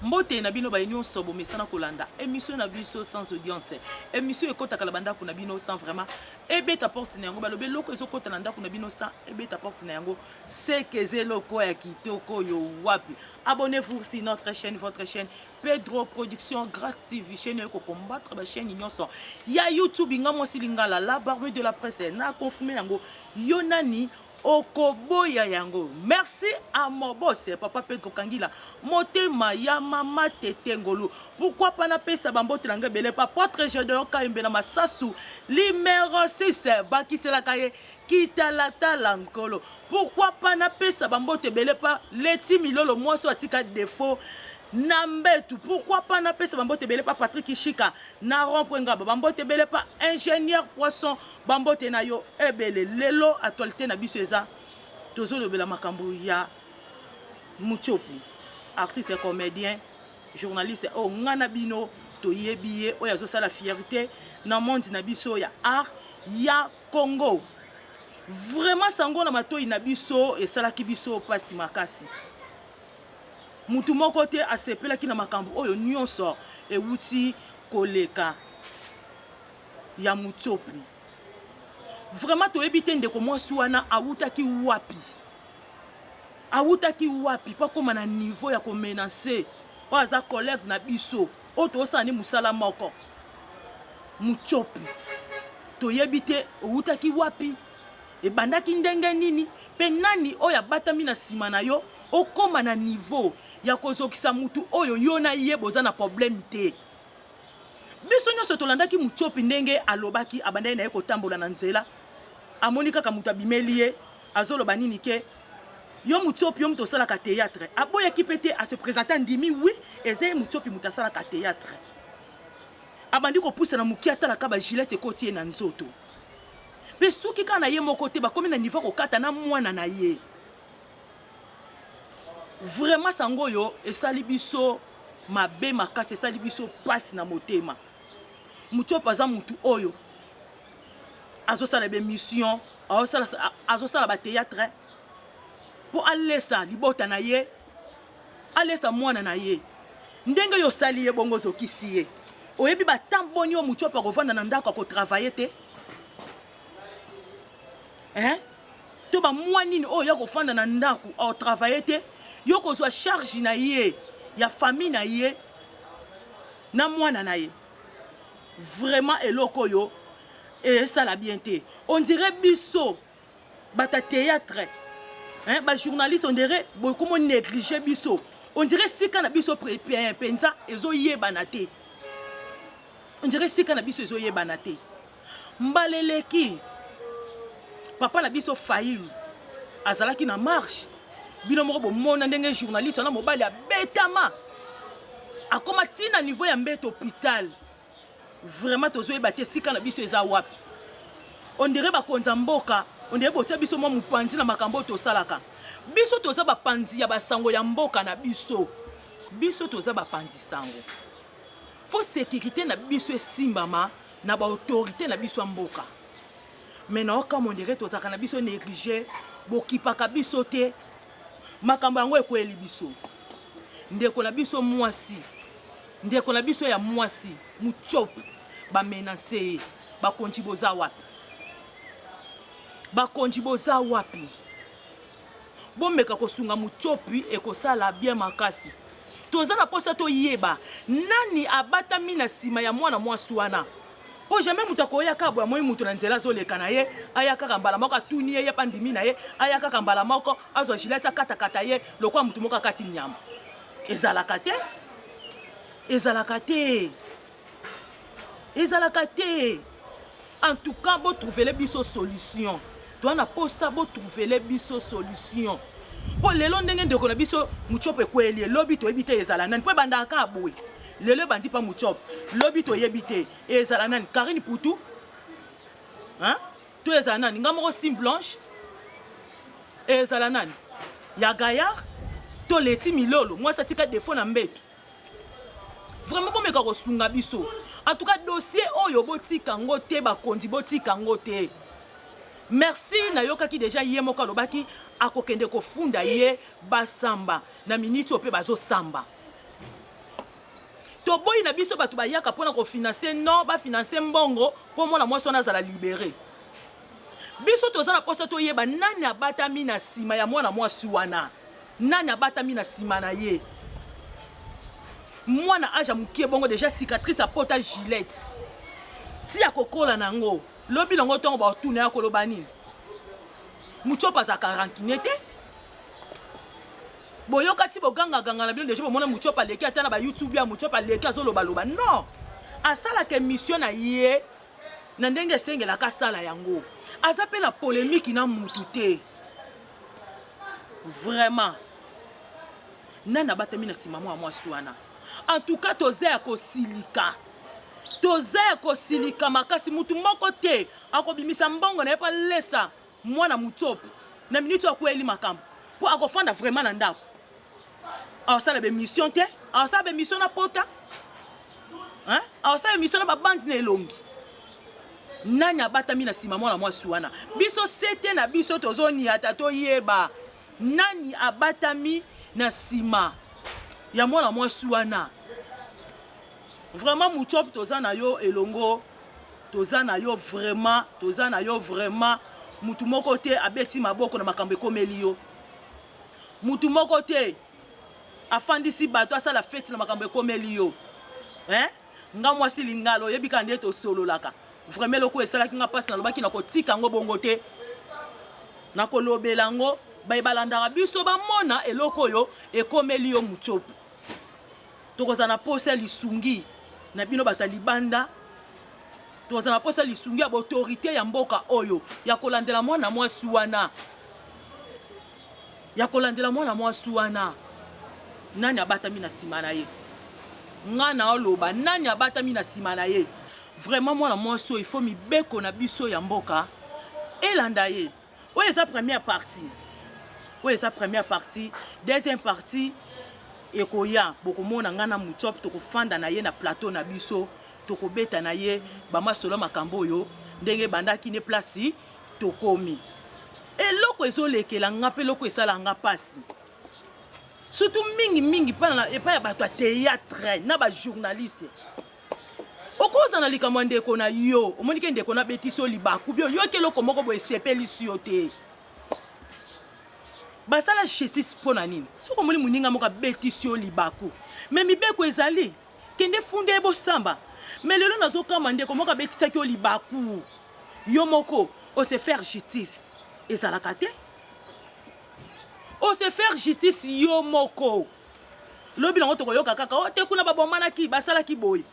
mbote na bino ba union sobo mesana kolanda émission na biso sans audience émission ekota kala banda kuna bino sans vraiment ebeta porte na yango balobe loko ezokota na ndako na bino sans ebeta porte na yango c'est que zeloko ya kitoko yo wapi. Abonnez-vous sur notre chaîne, votre chaîne Pedro Production Grâce TV, chaîne ko combattre ba chaîne nyonso ya YouTube ngamo silingala la barbe de la presse na confirmer yango yonani okoboya yango. Merci à mon boss papa Pedro Kangila motema ya mama tete ngolo. Pourquoi pas na pesa bambote langa bele pa potre je de ka na masasu numéro 6 baki c'est la kaye kitalata lankolo. Pourquoi pas na pesa bambote bele pa leti milolo moso atika défaut Nambetu, pourquoi pas na pesa bambote bele pa Patrick Ishika na romprenga bambote bele pa ingénieur poisson bambote na yo ebele lelo actualité na biso eza tozo le bela makambu ya Muchopu artiste et comédien journaliste o ngana bino to yebiye o yazo sala fierté na monde na biso ya art ya Congo vraiment sango na matoi na biso et sala ki biso pasi makasi. Mutu moko te asepela ki na makambo oyo nyonso e wuti koleka ya Muchopu. Vraiment to ebite ndeko mwasi wana awutaki wapi. Awutaki wapi pa koma na niveau ya ko menacer o aza collègue na biso o to sani musala moko. Muchopu to yebite awutaki wapi e bandaki ndenge nini pe nani oya batami na sima na yo okoma na niveau ya kozokisa mutu oyo yona ye boza na problème te. Biso nyonso tolandaki Muchopu ndenge alobaki abandai na ye kotambola na nzela amoni kaka mutu abimeli ye azoloba nini ke yo Muchopu yo mutu osalaka théâtre aboyaki pete a se présenter ndimi oui eze Muchopu mutu asalaka théâtre abandi kopusa na muki atalaka ba gilet ekoti ye na nzoto pe soki kana ye moko te bakomi na niveau kokata na mwana na ye. Vraiment sango yo esali biso mabe makasi esali biso pasi na motema. Muchopu aza mutu oyo azosala be mission azosala ba théâtre pour alesa libota na ye alesa mwana na ye ndenge yo sali ye bongo zokisi ye oyebi ba tamboni yo Muchopu akovanda na ndako ko travailler te to ba mwanini oyo ya kofanda na ndako au travailler te yo kozwa charge na ye ya famille na ye na mwana na ye. Vraiment eloko yo et ça la bien te on dirait biso bata théâtre ba journaliste on dirait beaucoup mon négliger biso on dirait sika na biso penza ezo yebana te on dirait sika na biso ezo yebana te mbaleleki papa na biso Failu azalaki na marche bino moko bomona ndenge journaliste na mobali ya betama akoma tina niveau ya mbeto hôpital. Vraiment tozoyeba te sika na biso eza wapi on dirait bakonza mboka on dirait botia biso mo mupanzi na makambo tosalaka biso toza bapanzi ya basango ya mboka na biso biso toza bapanzi sango faut sécurité na biso esimbama na ba autorité na biso mboka. Maintenant comme on dirait tozaka na biso négligé bokipaka biso te makambo yango ekweli biso ndeko na biso mwasi ndeko na biso ya mwasi Muchopu ba menacer ba konjiboza wapi bakonjiboza wapi bomeka kosunga Muchopu ekosala bien makasi toza na posa to yeba nani abatami na sima ya mwana mwasi wana po jamais mutako ya kabwa ya moi mutu na nzela zoleka na ye ayaka kambala moko atuni ye pandimi na ye ayaka kambala moko azo gileta kata ye lokwa mutu moko kati nyama ezalaka te en tout cas bo trouver les biso solution doit na posa bo trouver les biso solution po lelo ndenge ndeko na biso Muchopu ekweli lobi to ebite ezala nani po bandaka aboui lelo bandi pa Muchopu lobi to yebite ezala nani Karine Poutou to ezala nani ngamoko Sim Blanche ezala nani ya Gaillard to Leti Milolo moi ça tika défaut na mbeto. Vraiment bomeka kosunga biso en tout cas dossier oyo botika ngote bakondi botika ngote. Merci na yoka ki déjà ye moko lobaki akokende kofunda ye basamba na minute ope bazo samba toboyi na biso bato bayaka mpona kofinanse non bafinanse mbongo mpo mwana mwasi wana azala libere biso toza na posa toyeba nani abatami na nsima ya mwana mwasi wana nani abatami na nsima na ye mwana age ya mokie bongo deja cicatrice apota gilette tia kokola nango lobi nango ntongo baotuna ya koloba nini Muchopa azaka rankine te boyoka ti boganga na bino deja bomona Muchopa leki ata na ba YouTube ya Muchopa leki azoloba non asalaka émission na ye na ndenge esengelaka asala yango aza mpe na polémique na mutu te vraiment nani abatami na nsima mwa mwasi wana en tout cas toza ya kosilika makasi mutu moko te akobimisa mbongo na ye pa lesa mwana Muchopa na minute akweli makambo po akofanda vraiment na ndako awasala bemission te awasala bemission na pota awasala bemission na babandi na elongi nani abatami na nsima mwana mwasi wana biso sete na biso tozoniata toyeba nani abatami na nsima ya mwana mwasi wana vraiment Muchopa toza na yo elongo toza na yo vraiment mutu moko te abeti maboko na makambo ekomeli yo mutu moko te afandisi bato asala fete na makambo ekomeli yo nga mwasi lingalo yebika nde tosololaka vraiment loko esalaki nga pasi nalobaki na kotika yango bongo te na kolobela yango bayebalandaka biso bamona eloko oyo ekomeli yo Muchopa tokoza na posa lisungi na bino bata libanda toza na posa lisungi ya autorité ya mboka oyo ya kolandela mwana mwasi wana nani abatami na nsima na ye nga na oloba nani abatami na nsima na ye vraiment mwana mwasi oyo ifo mibeko na biso ya mboka elanda ye oyo eza première partie deuxième partie ekoya bokomona nga na Muchopa tokofanda na ye na plateau na biso tokobeta na ye bamasolo makambo oyo ndenge bandaki ne place tokomi eloko ezolekela nga mpe eloko esala nga pasi surtout mingi pana epai ya bato ya théâtre na bajournaliste okoza na likambo ya ndeko na yo omoni ke ndeko na betisi yo libaku bio yoki eloko moko boye esepelisi yo te basala justice mpo na nini soki omoni moninga moko abetisi yo libaku me mibeko ezali kende funde ebosamba me lelo nazokamba ndeko moko abetisaki yo libaku yo moko ose faire justice ezalaka te ose faire justice yo moko lobi nango tokoyoka kaka o te kuna babomanaki basalaki boye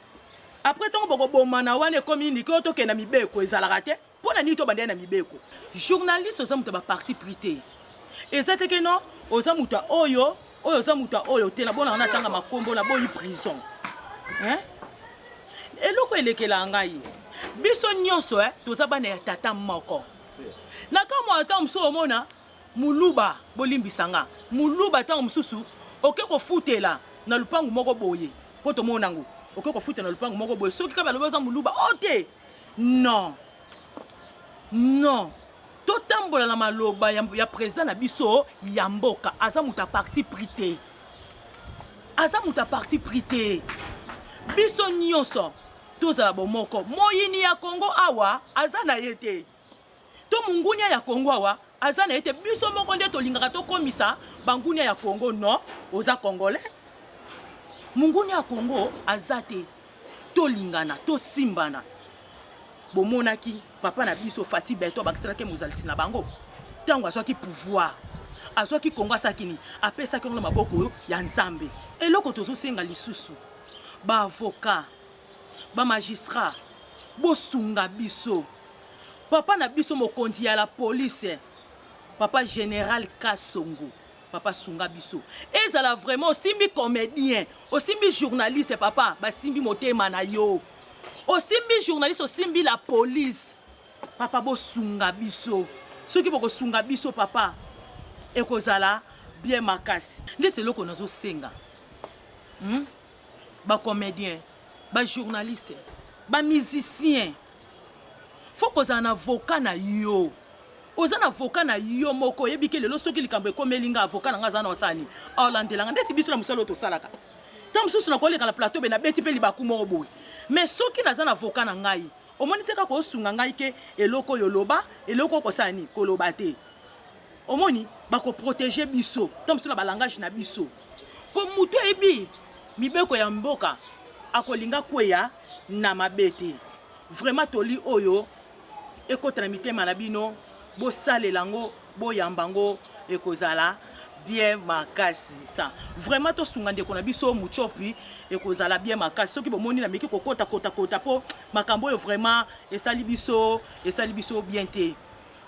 après ntongo bokobomana wana ekomi nini ke otokenda mibeko ezalaka te mpo na nini tobandeli na mibeko journaliste oza moto ya baparti pris te eza teke no oza moto oyo oza moto oyo te na bonaka natanga makombo na boyi prison eloko elekela ngai biso nyonso toza bana ya tata moko na kama ata mosusu omona muluba bolimbisanga muluba ntango mosusu oke kofutela na lupangu moko boye mpo tomona ngo oke kofutela na lupangu moko boye soki kaka balobi oza muluba o te non totambola na maloba ya président na biso ya mboka aza moto parti pris te biso nyonso tozala bomoko moyini ya Kongo awa aza na ye te to mungunia ya Kongo awa aza na ye te biso moko nde tolingaka tokomisa bangunia ya Kongo non oza congolais mungunia ya Kongo aza te tolingana tosimbana bomonaki papa na biso Fati Beto bakisalaki mozalisi na bango ntango azwaki pouvoir azwaki Kongo asakini apesaki yango na maboko ya Nzambe eloko tozosenga lisusu baavocat bamagistrat bosunga biso papa na biso mokonzi ya la police papa général Kasongo papa sunga biso ezala vraiment osimbi comédien osimbi journaliste papa basimbi motema na yo osimbi journaliste osimbi la police papa bosunga biso soki bokosunga biso papa ekozala bien makasi ndeti eloko nazosenga bacomédien bajournaliste bamusicien fo kozala na avocat na yo oza na avocat na yo moko oyebi ke lelo soki likambo ekomeli nga avocat na nga aza na osani aolandelanga ndeti biso na mosala oyo tosalaka tant mosusu nakoleka na plateau be nabeti mpe libaku moko boye mais soki naza na avocat na ngai omoni te kaka osunga ngai ke eloko oyo loba eloko okosala nini koloba te omoni bakoprotege biso tant mosusu na balangage na biso po mutu eyebi mibeko ya mboka akolinga kweya na mabe te vraiment toli oyo ekota na mitema na bino bosalela ngo boyamba ngo ekozala bien makasi ta vraiment tosunga ndeko na biso muchopi ekozala bien makasi soki bomoni na meki kokota kota po makambo oyo vraiment esali biso bien te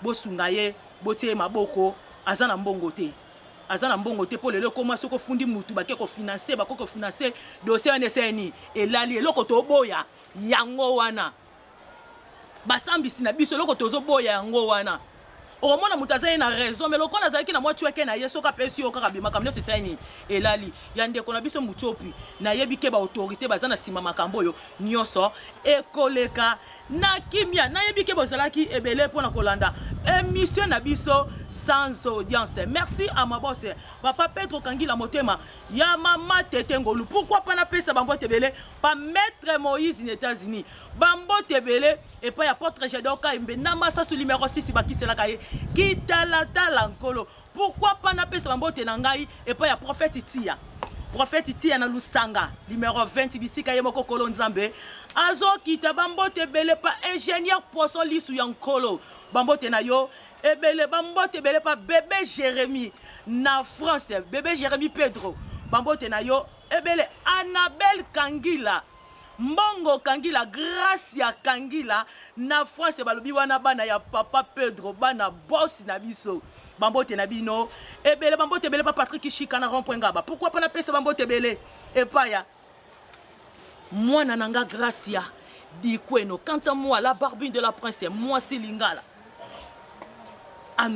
bosunga ye botie maboko aza na mbongo te po lelo koma soko fundi mutu bake ko financer dossier wana eseni elali eloko toboya yango wana basambisi na biso eloko tozoboya yango wana omona mutu aza ye na raison mais lokola azalaki na mwa tueke na ye soki apesi yo kaka bimaka nyonso eseni elali ya ndeko na biso muchopi nayebi ke baautorité baza na nsima makambo oyo nyonso ekoleka na kimia nayebi ke bozalaki ebele mpona kolanda émission na biso sans audience. Merci à ma boss papa Pedro Kangila Motema ya mama Tete Ngolu. Pourquoi pas na pesa bambo tebele pa maître Moïse aux États-Unis bambo tebele et pas ya porte Jedoka mbe na masa sur numéro 6 bakisela kaye kitala talankolo. Pourquoi pas na pesa bambo tenangai et pas ya prophète Tia prophète Tia na Lusanga numéro 20 bisika yemoko kolo nzambe azo kita bambo tebele pa ingénieur poisson lisu yankolo bambo tenayo ebele bambo tebele pa bébé Jérémy na France bébé Jérémy Pedro bambo tenayo ebele Annabelle Kangila Mbongo Kangila Gracia Kangila na France balobi wana bana ya papa Pedro bana boss na biso bambote na bino ebele bambote ebele pa Patrick Chika na rond-point Ngaba. Pourquoi pas na pesa bambote ebele et pas ya mwana nanga Gracia di kweno quant à moi la barbine de la princesse moi c'est lingala